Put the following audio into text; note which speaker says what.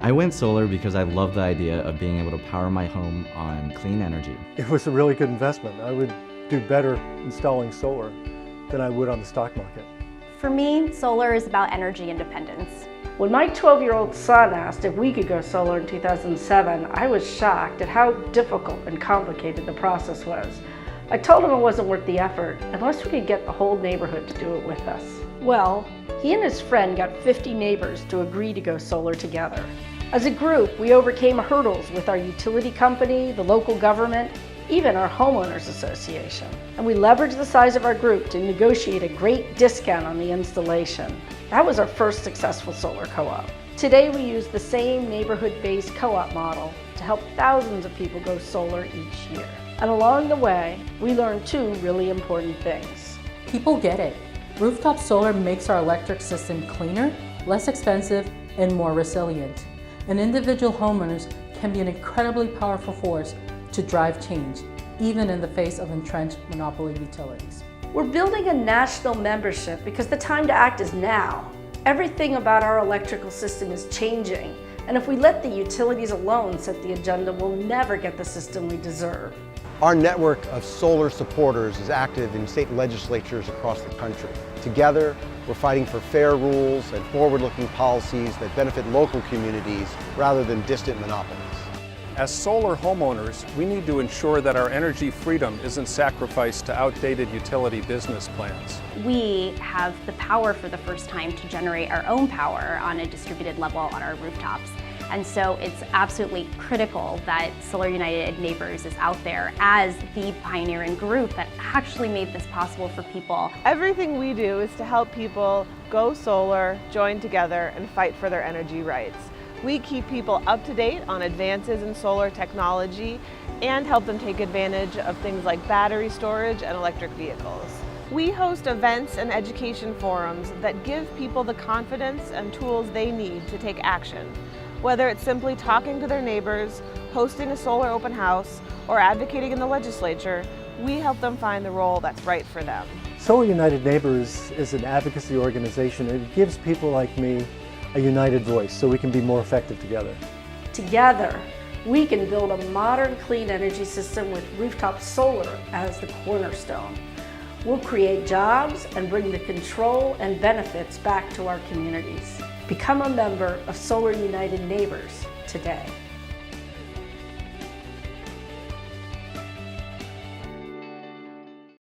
Speaker 1: I went solar because I love the idea of being able to power my home on clean energy.
Speaker 2: It was a really good investment. I would do better installing solar than I would on the stock market.
Speaker 3: For me, solar is about energy independence.
Speaker 4: When my 12-year-old son asked if we could go solar in 2007, I was shocked at how difficult and complicated the process was. I told him it wasn't worth the effort unless we could get the whole neighborhood to do it with us. Well, he and his friend got 50 neighbors to agree to go solar together. As a group, we overcame hurdles with our utility company, the local government, even our homeowners association. And we leveraged the size of our group to negotiate a great discount on the installation. That was our first successful solar co-op. Today we use the same neighborhood-based co-op model to help thousands of people go solar each year. And along the way, we learned two really important things.
Speaker 5: People get it. Rooftop solar makes our electric system cleaner, less expensive, and more resilient. And individual homeowners can be an incredibly powerful force to drive change, even in the face of entrenched monopoly utilities.
Speaker 4: We're building a national membership because the time to act is now. Everything about our electrical system is changing, and if we let the utilities alone set the agenda, we'll never get the system we deserve.
Speaker 6: Our network of solar supporters is active in state legislatures across the country. Together, we're fighting for fair rules and forward-looking policies that benefit local communities rather than distant monopolies.
Speaker 7: As solar homeowners, we need to ensure that our energy freedom isn't sacrificed to outdated utility business plans.
Speaker 3: We have the power for the first time to generate our own power on a distributed level on our rooftops. And so it's absolutely critical that Solar United Neighbors is out there as the pioneering group that actually made this possible for people.
Speaker 8: Everything we do is to help people go solar, join together, and fight for their energy rights. We keep people up to date on advances in solar technology and help them take advantage of things like battery storage and electric vehicles. We host events and education forums that give people the confidence and tools they need to take action. Whether it's simply talking to their neighbors, hosting a solar open house, or advocating in the legislature, we help them find the role that's right for them.
Speaker 2: Solar United Neighbors is an advocacy organization. It gives people like me a united voice so we can be more effective together.
Speaker 4: Together, we can build a modern clean energy system with rooftop solar as the cornerstone. We'll create jobs and bring the control and benefits back to our communities. Become a member of Solar United Neighbors today.